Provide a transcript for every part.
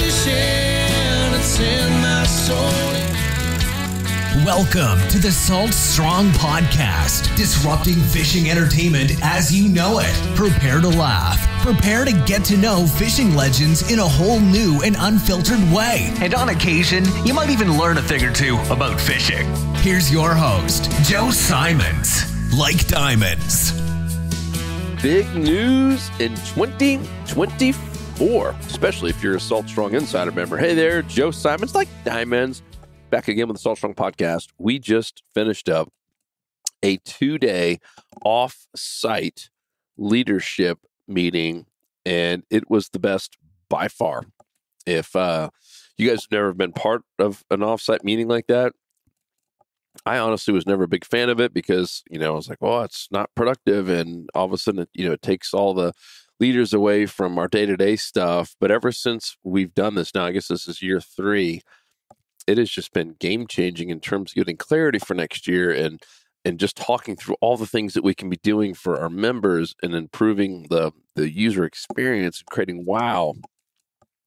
fishing, it's in my soul. Welcome to the Salt Strong Podcast, disrupting fishing entertainment as you know it. Prepare to laugh. Prepare to get to know fishing legends in a whole new and unfiltered way. And on occasion, you might even learn a thing or two about fishing. Here's your host, Joe Simons. Like diamonds. Big news in 2024, especially if you're a Salt Strong Insider member. Hey there, Joe Simons, like diamonds. Back again with the Salt Strong Podcast. We just finished up a 2-day off-site leadership meeting, and it was the best by far. If you guys have never been part of an off-site meeting like that, I honestly was never a big fan of it because, I was like, well, it's not productive, and all of a sudden, it takes all the leaders away from our day-to-day stuff. But ever since we've done this now, I guess this is year 3, it has just been game-changing in terms of getting clarity for next year and just talking through all the things that we can be doing for our members and improving the user experience and creating wow.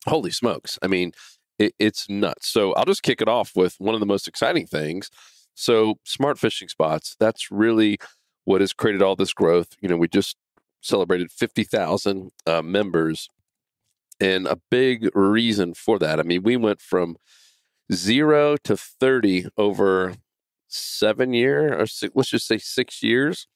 Holy smokes. I mean, it's nuts. So I'll just kick it off with one of the most exciting things. So smart fishing spots, that's really what has created all this growth. We just celebrated 50,000 members, and a big reason for that. I mean, we went from 0 to 30 over 7 years, or let's just say 6 years.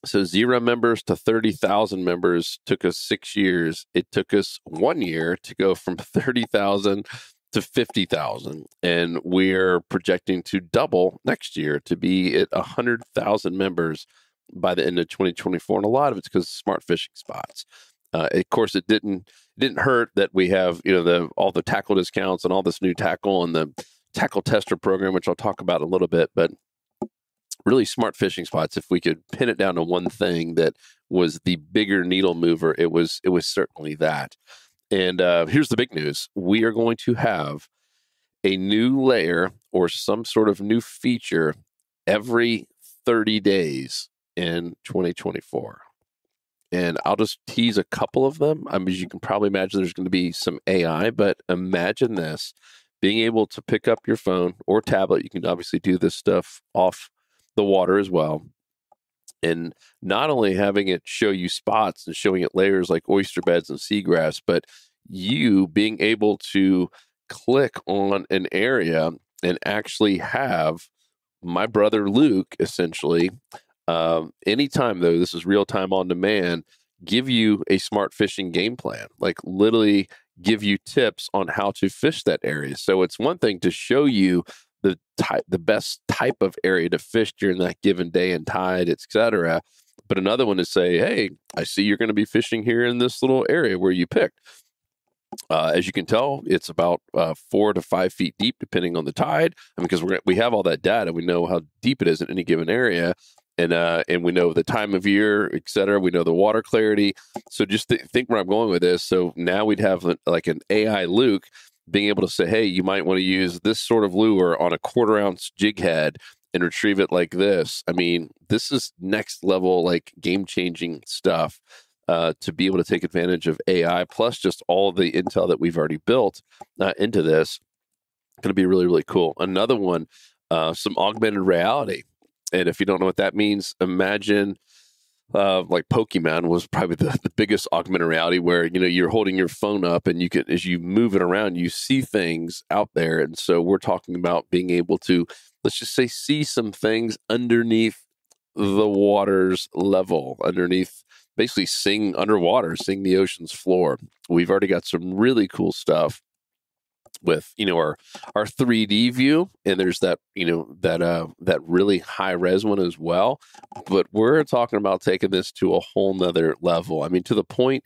So 0 members to 30,000 members took us 6 years. It took us 1 year to go from 30,000 to 50,000. And we're projecting to double next year to be at 100,000 members by the end of 2024. And a lot of it's because of smart fishing spots. Of course, it didn't hurt that we have, all the tackle discounts and all this new tackle and the tackle tester program, which I'll talk about in a little bit, but really smart fishing spots. If we could pin it down to one thing that was the bigger needle mover, it was certainly that. And here's the big news. We are going to have a new layer or some sort of new feature every 30 days in 2024. And I'll just tease a couple of them. I mean, as you can probably imagine, there's going to be some AI, but imagine this, being able to pick up your phone or tablet. You can obviously do this stuff off the water as well. And not only having it show you spots and showing it layers like oyster beds and seagrass, but you being able to click on an area and actually have my brother Luke, essentially, anytime though, this is real time on demand, give you a smart fishing game plan, like literally give you tips on how to fish that area. So it's one thing to show you the best type of area to fish during that given day and tide, etc. But another one is say, hey, I see you're going to be fishing here in this little area where you picked. As you can tell, it's about 4 to 5 feet deep, depending on the tide. I mean, because we have all that data, we know how deep it is in any given area, and we know the time of year, et cetera. We know the water clarity. So just think where I'm going with this. So now we'd have like an AI Luke being able to say, hey, you might want to use this sort of lure on a 1/4 ounce jig head and retrieve it like this. I mean, this is next level, like game changing stuff. To be able to take advantage of AI, plus just all of the intel that we've already built into this, going to be really, really cool. Another one, some augmented reality. And if you don't know what that means, imagine like Pokemon was probably the biggest augmented reality where, you're holding your phone up and you can, as you move it around, you see things out there. And so we're talking about being able to, let's just say, see some things underneath the water's level, basically seeing underwater, seeing the ocean's floor. We've already got some really cool stuff with, our 3D view, and there's that, that really high res one as well. But we're talking about taking this to a whole nother level. I mean, to the point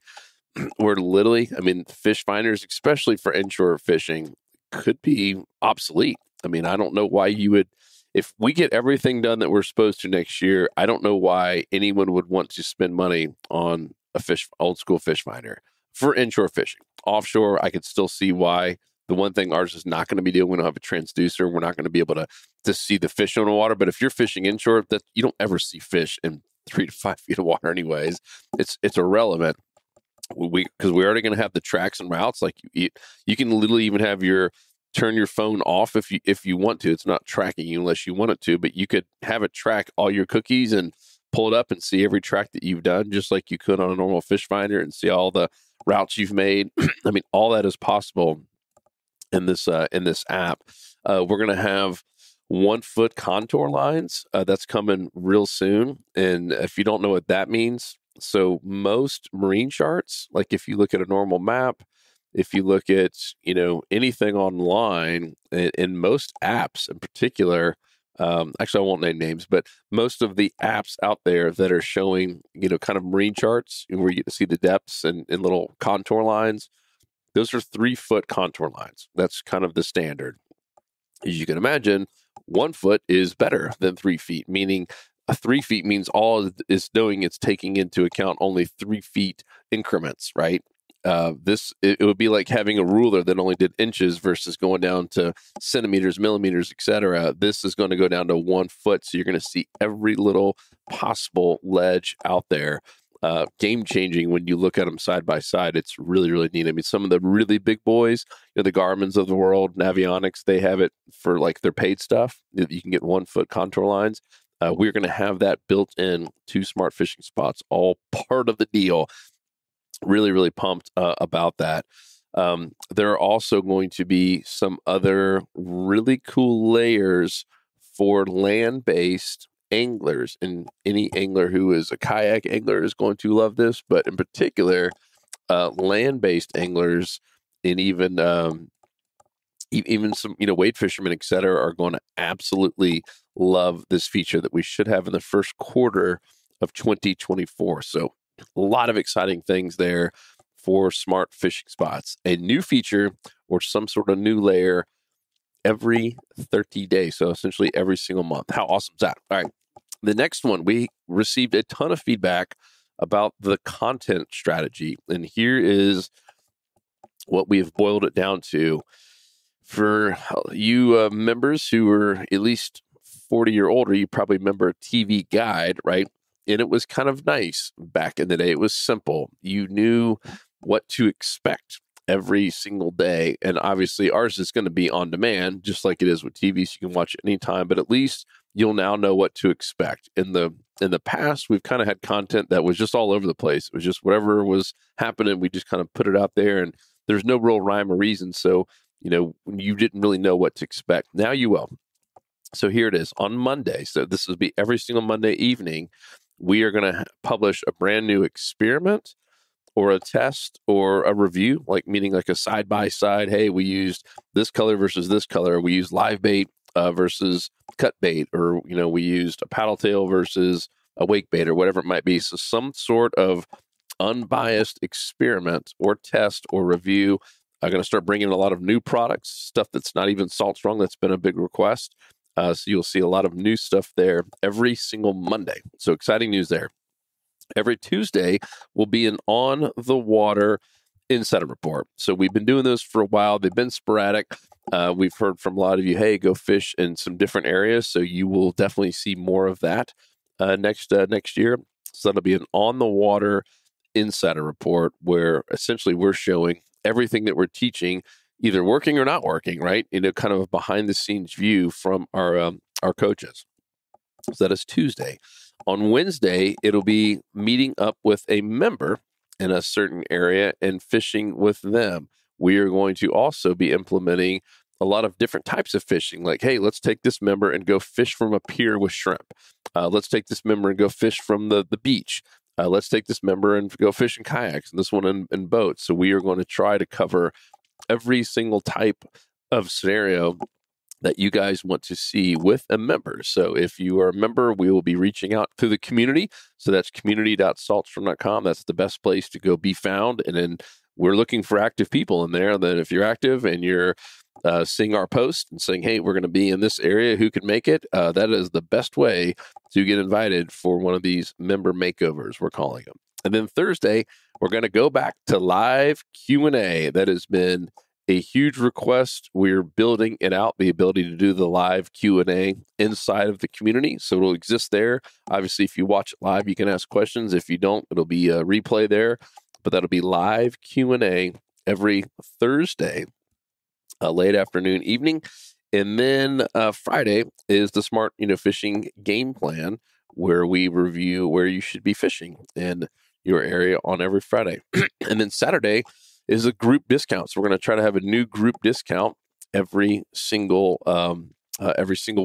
where literally, fish finders, especially for inshore fishing, could be obsolete. I mean, I don't know why you would. If we get everything done that we're supposed to next year, I don't know why anyone would want to spend money on a old school fish finder for inshore fishing. Offshore, I could still see why. The one thing ours is not going to be doing, we don't have a transducer. We're not going to be able to see the fish on the water. But if you're fishing inshore, that you don't ever see fish in 3 to 5 feet of water anyways. It's irrelevant. because we're already going to have the tracks and routes. Like you can literally even have turn your phone off if you want to. It's not tracking you unless you want it to, but you could have it track all your cookies and pull it up and see every track that you've done, just like you could on a normal fish finder, and see all the routes you've made. I mean, all that is possible in this app. We're going to have 1 foot contour lines. That's coming real soon. And if you don't know what that means, so most marine charts, like if you look at a normal map, if you look at, anything online, in most apps in particular, actually I won't name names, but most of the apps out there that are showing, kind of marine charts where you get to see the depths and little contour lines, those are 3 foot contour lines. That's kind of the standard. As you can imagine, 1 foot is better than 3 feet, meaning 3 feet means all it's doing, it's taking into account only 3 feet increments, right? It would be like having a ruler that only did inches versus going down to centimeters, millimeters, etc. This is going to go down to 1 foot. So you're going to see every little possible ledge out there. Game changing when you look at them side by side. It's really, really neat. I mean, some of the really big boys, the Garmin's of the world, Navionics, they have it for like their paid stuff. You can get 1 foot contour lines. We're going to have that built in to Smart Fishing Spots, all part of the deal. Really, really pumped about that. There are also going to be some other really cool layers for land-based anglers, and any angler who is a kayak angler is going to love this, but in particular, land-based anglers and even some, wade fishermen, et cetera, are going to absolutely love this feature that we should have in the first quarter of 2024. So a lot of exciting things there for Smart Fishing Spots. A new feature or some sort of new layer every 30 days. So essentially every single month. How awesome is that? All right. The next one, we received a ton of feedback about the content strategy. And here is what we have boiled it down to. For you members who are at least 40 or older, you probably remember TV Guide, right? And it was kind of nice back in the day. It was simple. You knew what to expect every single day. And obviously ours is going to be on demand, just like it is with TV. So you can watch it anytime, but at least you'll now know what to expect. In the past, we've kind of had content that was just all over the place. It was just whatever was happening. We just kind of put it out there, and there's no real rhyme or reason. So, you didn't really know what to expect. Now you will. So here it is on Monday. So this will be every single Monday evening. We are going to publish a brand new experiment or a test or a review, meaning like a side-by-side. Hey, we used this color versus this color. We used live bait versus cut bait, or, we used a paddle tail versus a wake bait, or whatever it might be. So some sort of unbiased experiment or test or review. I'm going to start bringing in a lot of new products, stuff that's not even Salt Strong. That's been a big request. So you'll see a lot of new stuff there every single Monday. So exciting news there. Every Tuesday will be an on the water insider report. So we've been doing those for a while. They've been sporadic. We've heard from a lot of you, hey, go fish in some different areas. So you will definitely see more of that next year. So that'll be an on the water insider report where essentially we're showing everything that we're teaching, either working or not working, right? Kind of a behind the scenes view from our coaches. So that is Tuesday. On Wednesday, it'll be meeting up with a member in a certain area and fishing with them. We are going to also be implementing a lot of different types of fishing. Like, hey, let's take this member and go fish from a pier with shrimp. Let's take this member and go fish from the beach. Let's take this member and go fish in kayaks, and this one in boats. So we are going to try to cover every single type of scenario that you guys want to see with a member. So if you are a member, we will be reaching out to the community. So that's community.saltstrong.com. That's the best place to go be found. And then we're looking for active people in there. And then if you're active and you're seeing our post and saying, hey, we're going to be in this area, who can make it? That is the best way to get invited for one of these member makeovers, we're calling them. And then Thursday, we're going to go back to live Q&A. That has been a huge request. We're building it out, the ability to do the live Q&A inside of the community. So it'll exist there. Obviously, if you watch it live, you can ask questions. If you don't, it'll be a replay there. but that'll be live Q&A every Thursday, late afternoon, evening. And then Friday is the Smart Fishing Game Plan, where we review where you should be fishing in your area on every Friday. And then Saturday is a group discount. So we're going to try to have a new group discount every single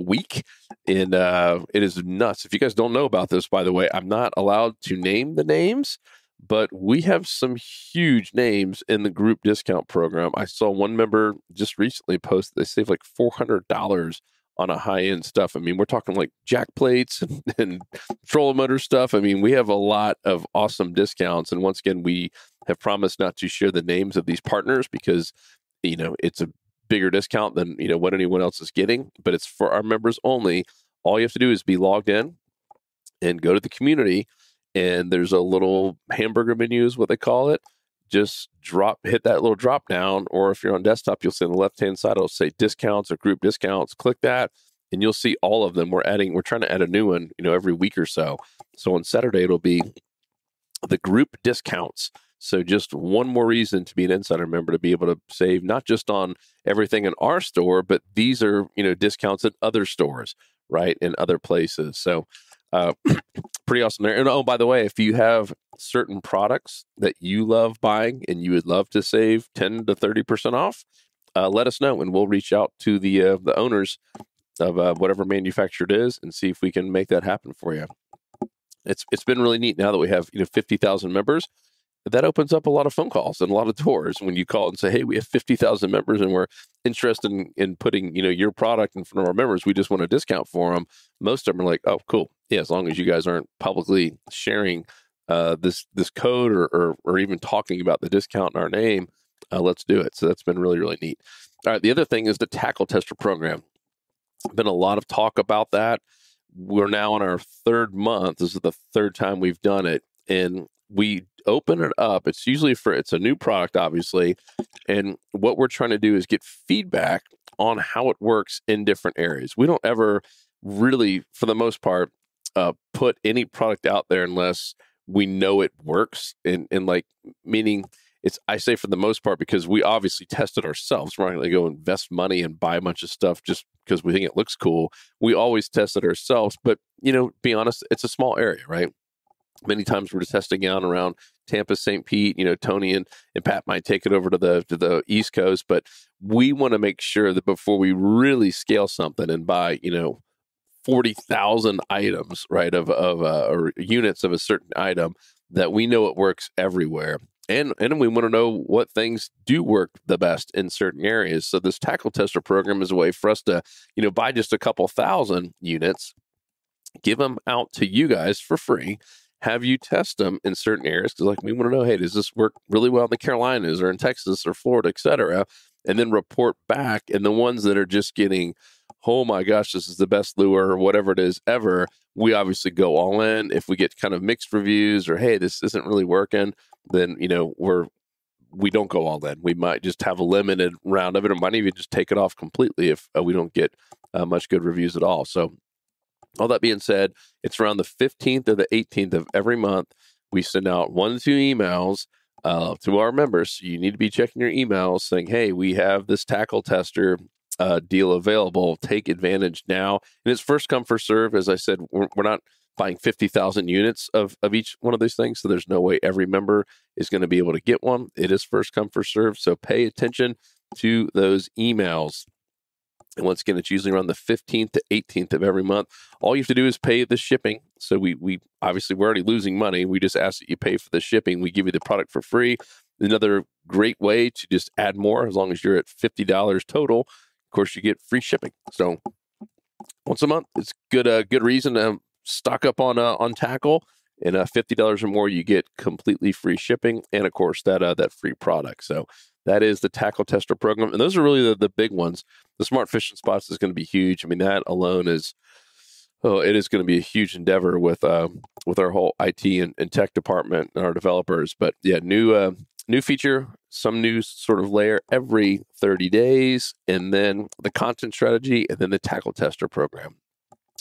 week. And it is nuts. If you guys don't know about this, by the way, I'm not allowed to name the names, but we have some huge names in the group discount program. I saw one member just recently post they saved like $400 on a high-end stuff. I mean, we're talking like jack plates and trolling motor stuff. I mean, we have a lot of awesome discounts. And once again, we have promised not to share the names of these partners because, it's a bigger discount than, what anyone else is getting, but it's for our members only. All you have to do is be logged in and go to the community, and there's a little hamburger menu is what they call it. Just hit that little drop down, or if you're on desktop, you'll see on the left-hand side, it'll say discounts or group discounts. Click that and you'll see all of them. We're trying to add a new one, every week or so. So on Saturday, it'll be the group discounts. So just one more reason to be an Insider member, to be able to save not just on everything in our store, but these are, discounts at other stores, right? In other places. So pretty awesome there. And oh, by the way, if you have certain products that you love buying and you would love to save 10 to 30% off, let us know and we'll reach out to the owners of whatever manufacturer it is and see if we can make that happen for you. It's been really neat now that we have 50,000 members. That opens up a lot of phone calls and a lot of doors when you call and say, hey, we have 50,000 members and we're interested in putting, your product in front of our members. We just want a discount for them. Most of them are like, oh, cool. Yeah, as long as you guys aren't publicly sharing this code or even talking about the discount in our name, let's do it. So that's been really, really neat. All right. The other thing is the Tackle Tester program. Been a lot of talk about that. We're now in our third month. This is the third time we've done it. And we open it up. It's usually it's a new product, obviously. And what we're trying to do is get feedback on how it works in different areas. We don't ever really, for the most part, put any product out there unless we know it works. And like, meaning I say for the most part, because we obviously test it ourselves. We're not going to go invest money and buy a bunch of stuff just because we think it looks cool. We always test it ourselves. But, be honest, it's a small area, right? Many times we're just testing out around Tampa, St. Pete. Tony and Pat might take it over to the East Coast, but we want to make sure that before we really scale something and buy, 40,000 items, right, or units of a certain item, that we know it works everywhere. And we want to know what things do work the best in certain areas. So this Tackle Tester program is a way for us to, buy just a couple thousand units, give them out to you guys for free, have you test them in certain areas, because we want to know, hey, does this work really well in the Carolinas or in Texas or Florida, et cetera, and then report back. And the ones that are just getting, oh my gosh, this is the best lure or whatever it is ever, we obviously go all in. If we get kind of mixed reviews or, hey, this isn't really working, then, we don't go all in. We might just have a limited round of it, or might even just take it off completely if we don't get much good reviews at all. So all that being said, it's around the 15th or the 18th of every month. We send out 1 to 2 emails to our members. So you need to be checking your emails saying, hey, we have this Tackle Tester deal available. Take advantage now. And it's first come, first serve. As I said, we're not buying 50,000 units of each one of these things. So there's no way every member is going to be able to get one. It is first come, first serve. So pay attention to those emails. And once again, it's usually around the 15th to 18th of every month. All you have to do is pay the shipping. So we obviously, we're already losing money. We just ask that you pay for the shipping. We give you the product for free. Another great way to just add more, as long as you're at $50 total, of course, you get free shipping. So once a month, it's good reason to stock up on tackle. And $50 or more, you get completely free shipping. And of course, that free product. So that is the Tackle Tester program. And those are really the big ones. The Smart Fishing Spots is going to be huge. I mean, that alone it is going to be a huge endeavor with our whole IT and tech department and our developers. But yeah, new feature, some new sort of layer every 30 days, and then the content strategy, and then the Tackle Tester program.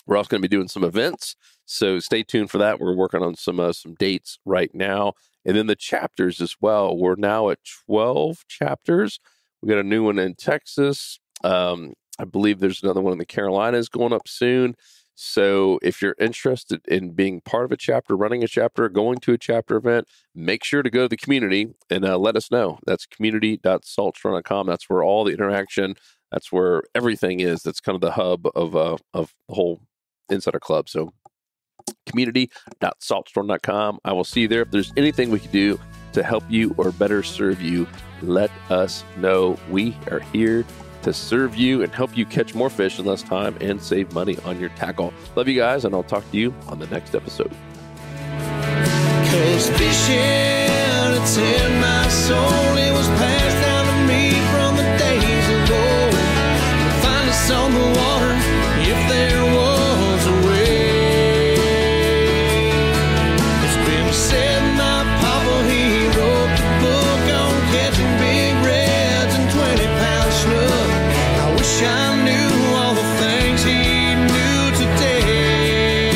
We're also going to be doing some events, so stay tuned for that. We're working on some dates right now. And then the chapters as well. We're now at 12 chapters. We got a new one in Texas. I believe there's another one in the Carolinas going up soon. So if you're interested in being part of a chapter, running a chapter, going to a chapter event, make sure to go to the community and let us know. That's community.saltstrong.com. That's where all the interaction, that's where everything is. That's kind of the hub of the whole Insider Club. So community.saltstorm.com. I will see you there. If there's anything we can do to help you or better serve you, let us know. We are here to serve you and help you catch more fish in less time and save money on your tackle. Love you guys, and I'll talk to you on the next episode. 'Cause fishing, it's in my soul. It was passed down to me from the days of old. To find us on the water if there was a way. It's been said my papa, he wrote the book on catching big reds and 20-pound snook. I wish I knew all the things he knew today.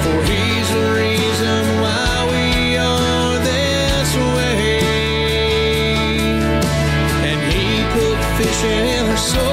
For he's the reason why we are this way. And he put fishing in our soul.